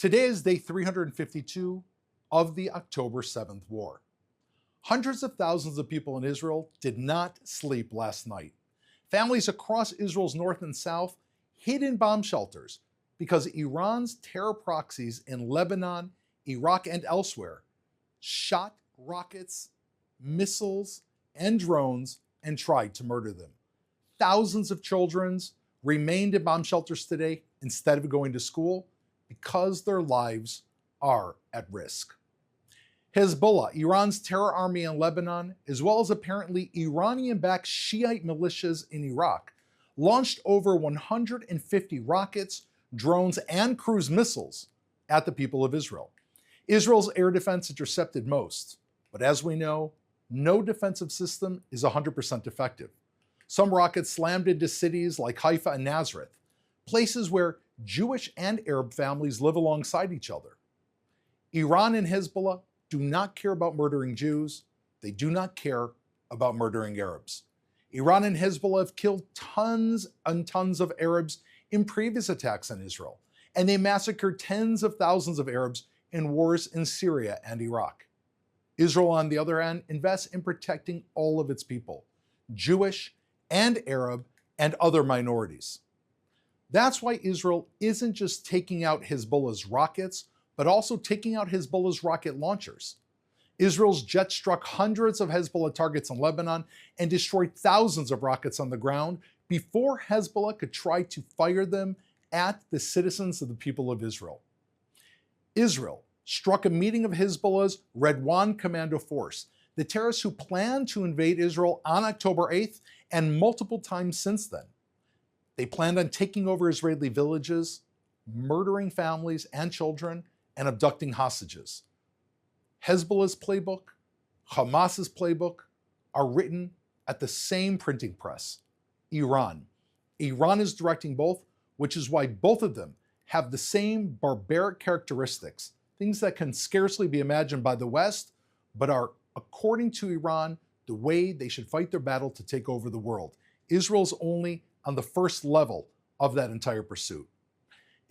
Today is day 352 of the October 7th war. Hundreds of thousands of people in Israel did not sleep last night. Families across Israel's north and south hid in bomb shelters because Iran's terror proxies in Lebanon, Iraq, and elsewhere shot rockets, missiles, and drones and tried to murder them. Thousands of children remained in bomb shelters today instead of going to school because their lives are at risk. Hezbollah, Iran's terror army in Lebanon, as well as apparently Iranian-backed Shiite militias in Iraq, launched over 150 rockets, drones, and cruise missiles at the people of Israel. Israel's air defense intercepted most, but as we know, no defensive system is 100% effective. Some rockets slammed into cities like Haifa and Nazareth, places where Jewish and Arab families live alongside each other. Iran and Hezbollah do not care about murdering Jews. They do not care about murdering Arabs. Iran and Hezbollah have killed tons and tons of Arabs in previous attacks on Israel, and they massacred tens of thousands of Arabs in wars in Syria and Iraq. Israel, on the other hand, invests in protecting all of its people, Jewish and Arab and other minorities. That's why Israel isn't just taking out Hezbollah's rockets, but also taking out Hezbollah's rocket launchers. Israel's jets struck hundreds of Hezbollah targets in Lebanon and destroyed thousands of rockets on the ground before Hezbollah could try to fire them at the citizens of the people of Israel. Israel struck a meeting of Hezbollah's Redwan commando force, the terrorists who planned to invade Israel on October 8th and multiple times since then. They planned on taking over Israeli villages, murdering families and children, and abducting hostages. Hezbollah's playbook, Hamas's playbook are written at the same printing press, Iran. Iran is directing both, which is why both of them have the same barbaric characteristics, things that can scarcely be imagined by the West, but are, according to Iran, the way they should fight their battle to take over the world. Israel's only on the first level of that entire pursuit.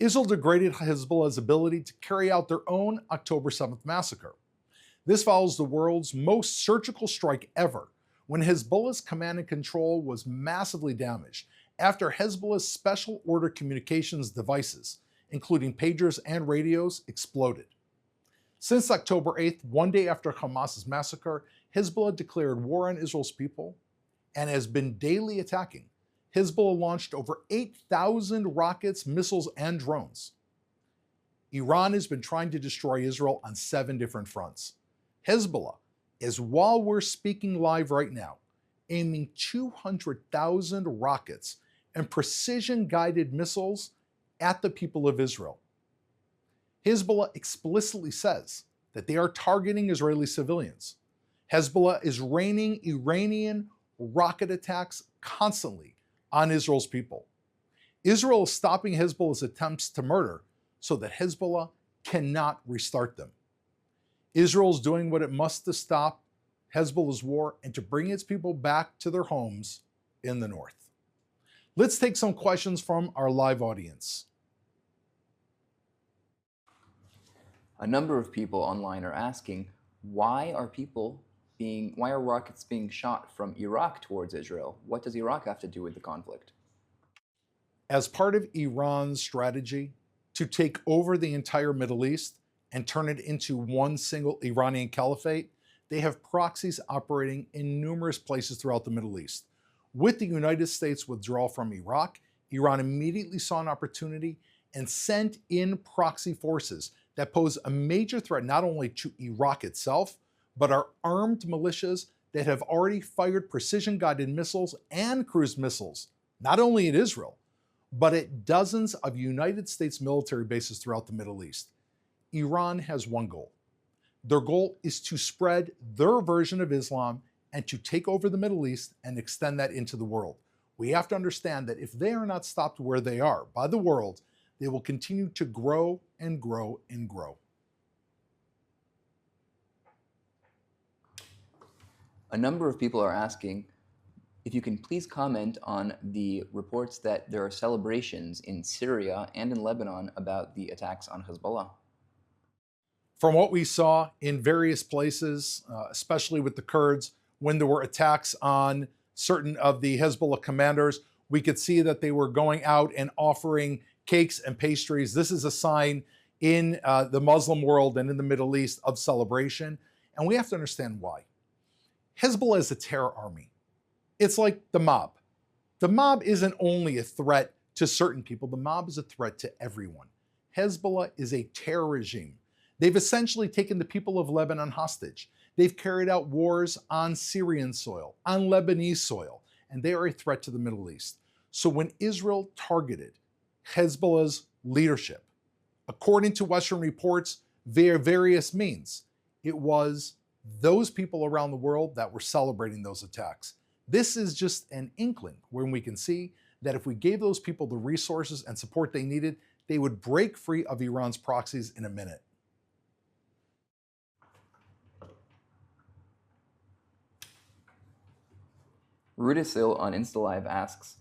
Israel degraded Hezbollah's ability to carry out their own October 7th massacre. This follows the world's most surgical strike ever, when Hezbollah's command and control was massively damaged after Hezbollah's special order communications devices, including pagers and radios, exploded. Since October 8th, one day after Hamas's massacre, Hezbollah declared war on Israel's people and has been daily attacking. Hezbollah launched over 8,000 rockets, missiles, and drones. Iran has been trying to destroy Israel on 7 different fronts. Hezbollah is, while we're speaking live right now, aiming 200,000 rockets and precision-guided missiles at the people of Israel. Hezbollah explicitly says that they are targeting Israeli civilians. Hezbollah is raining Iranian rocket attacks constantly on Israel's people. Israel is stopping Hezbollah's attempts to murder so that Hezbollah cannot restart them. Israel is doing what it must to stop Hezbollah's war and to bring its people back to their homes in the north. Let's take some questions from our live audience. A number of people online are asking, why are rockets being shot from Iraq towards Israel? What does Iraq have to do with the conflict? As part of Iran's strategy to take over the entire Middle East and turn it into one single Iranian caliphate, they have proxies operating in numerous places throughout the Middle East. With the United States withdrawal from Iraq, Iran immediately saw an opportunity and sent in proxy forces that pose a major threat not only to Iraq itself, but are armed militias that have already fired precision-guided missiles and cruise missiles, not only at Israel, but at dozens of United States military bases throughout the Middle East. Iran has one goal. Their goal is to spread their version of Islam and to take over the Middle East and extend that into the world. We have to understand that if they are not stopped where they are by the world, they will continue to grow and grow and grow. A number of people are asking, If you can please comment on the reports that there are celebrations in Syria and in Lebanon about the attacks on Hezbollah. From what we saw in various places, especially with the Kurds, when there were attacks on certain of the Hezbollah commanders, we could see that they were going out and offering cakes and pastries. This is a sign in the Muslim world and in the Middle East of celebration. And we have to understand why. Hezbollah is a terror army. It's like the mob. The mob isn't only a threat to certain people, the mob is a threat to everyone. Hezbollah is a terror regime. They've essentially taken the people of Lebanon hostage. They've carried out wars on Syrian soil, on Lebanese soil, and they are a threat to the Middle East. So when Israel targeted Hezbollah's leadership, according to Western reports, via various means, it was those people around the world that were celebrating those attacks. This is just an inkling when we can see that if we gave those people the resources and support they needed, they would break free of Iran's proxies in a minute. Rudisil on InstaLive asks,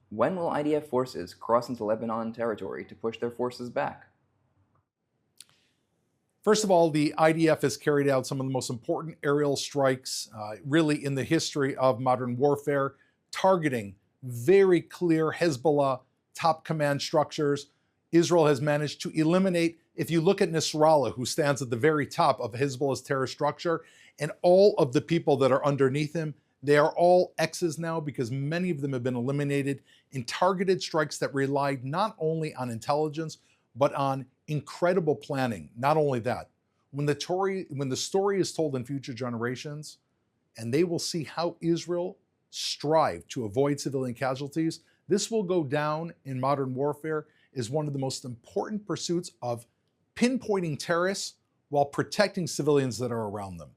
when will IDF forces cross into Lebanon territory to push their forces back? First of all, the IDF has carried out some of the most important aerial strikes really in the history of modern warfare, targeting very clear Hezbollah top command structures. Israel has managed to eliminate, if you look at Nasrallah, who stands at the very top of Hezbollah's terror structure, and all of the people that are underneath him, they are all X's now because many of them have been eliminated in targeted strikes that relied not only on intelligence, but on incredible planning. Not only that, when the story is told in future generations, and they will see how Israel strived to avoid civilian casualties, this will go down in modern warfare as one of the most important pursuits of pinpointing terrorists while protecting civilians that are around them.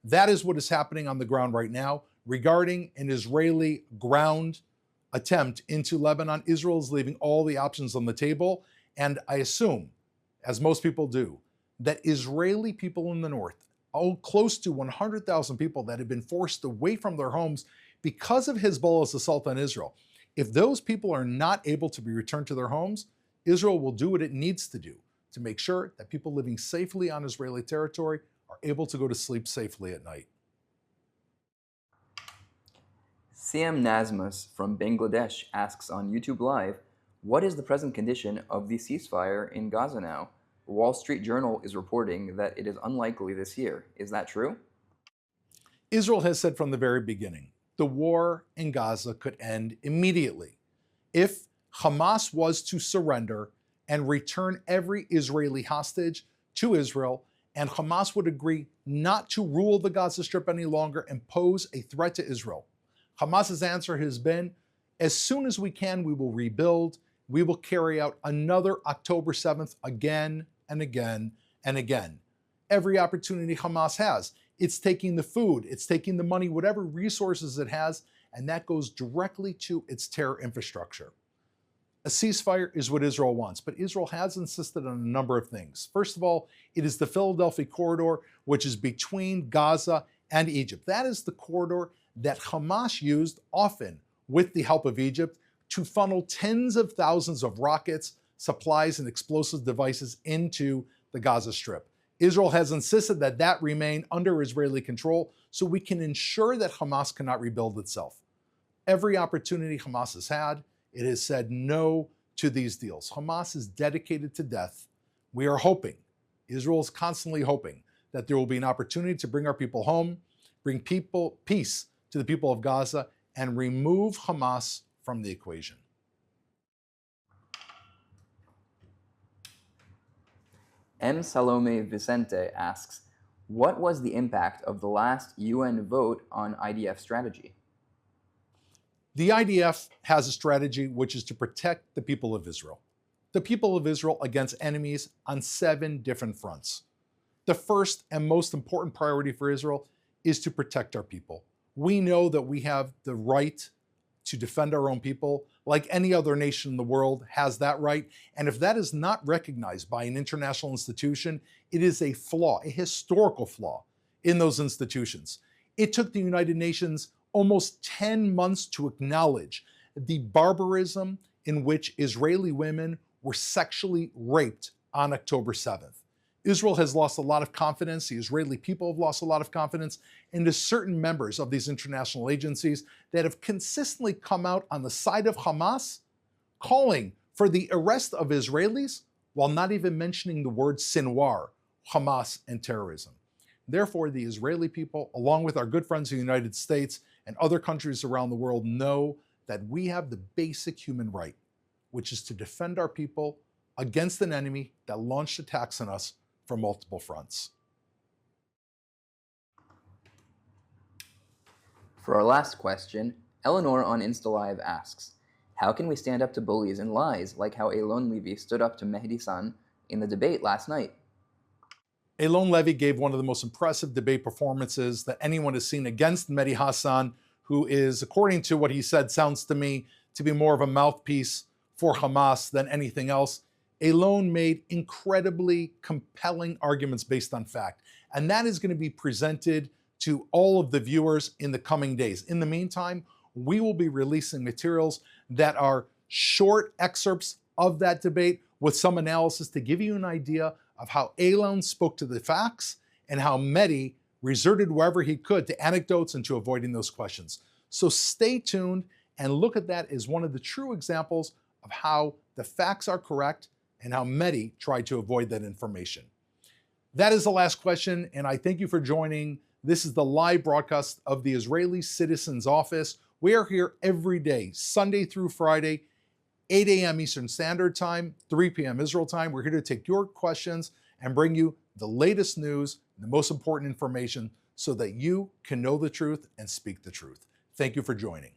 That is what is happening on the ground right now. Regarding an Israeli ground attempt into Lebanon, Israel is leaving all the options on the table. And I assume, as most people do, that Israeli people in the north, close to 100,000 people that have been forced away from their homes because of Hezbollah's assault on Israel, if those people are not able to be returned to their homes, Israel will do what it needs to do to make sure that people living safely on Israeli territory are able to go to sleep safely at night. Siam Nazmus from Bangladesh asks on YouTube Live, what is the present condition of the ceasefire in Gaza now? The Wall Street Journal is reporting that it is unlikely this year. Is that true? Israel has said from the very beginning, the war in Gaza could end immediately if Hamas was to surrender and return every Israeli hostage to Israel, and Hamas would agree not to rule the Gaza Strip any longer and pose a threat to Israel. Hamas's answer has been, as soon as we can, we will rebuild. We will carry out another October 7th again and again and again. Every opportunity Hamas has, it's taking the food, it's taking the money, whatever resources it has, and that goes directly to its terror infrastructure. A ceasefire is what Israel wants, but Israel has insisted on a number of things. First of all, it is the Philadelphia corridor, which is between Gaza and Egypt. That is the corridor that Hamas used often with the help of Egypt to funnel tens of thousands of rockets, supplies, and explosive devices into the Gaza Strip. Israel has insisted that that remain under Israeli control so we can ensure that Hamas cannot rebuild itself. Every opportunity Hamas has had, it has said no to these deals. Hamas is dedicated to death. We are hoping, Israel is constantly hoping, that there will be an opportunity to bring our people home, bring peace to the people of Gaza, and remove Hamas from the equation. M. Salome Vicente asks, what was the impact of the last UN vote on IDF strategy? The IDF has a strategy which is to protect the people of Israel. The people of Israel against enemies on 7 different fronts. The first and most important priority for Israel is to protect our people. We know that we have the right to defend our own people, like any other nation in the world has that right. And if that is not recognized by an international institution, it is a flaw, a historical flaw in those institutions. It took the United Nations almost 10 months to acknowledge the barbarism in which Israeli women were sexually raped on October 7th. Israel has lost a lot of confidence, the Israeli people have lost a lot of confidence, and to certain members of these international agencies that have consistently come out on the side of Hamas, calling for the arrest of Israelis while not even mentioning the word Sinwar, Hamas, and terrorism. Therefore, the Israeli people, along with our good friends in the United States and other countries around the world, know that we have the basic human right, which is to defend our people against an enemy that launched attacks on us from multiple fronts. For our last question, Eleanor on Insta Live asks, how can we stand up to bullies and lies like how Eylon Levy stood up to Mehdi San in the debate last night? Eylon Levy gave one of the most impressive debate performances that anyone has seen against Mehdi Hassan, who is, according to what he said, sounds to me to be more of a mouthpiece for Hamas than anything else. Eylon made incredibly compelling arguments based on fact, and that is going to be presented to all of the viewers in the coming days. In the meantime, we will be releasing materials that are short excerpts of that debate with some analysis to give you an idea of how Eylon spoke to the facts and how Mehdi resorted wherever he could to anecdotes and to avoiding those questions. So stay tuned and look at that as one of the true examples of how the facts are correct and how Mehdi tried to avoid that information. That is the last question, and I thank you for joining. This is the live broadcast of the Israeli Citizen's Office. We are here every day, Sunday through Friday, 8 a.m. Eastern Standard Time, 3 p.m. Israel time. We're here to take your questions and bring you the latest news, the most important information, so that you can know the truth and speak the truth. Thank you for joining.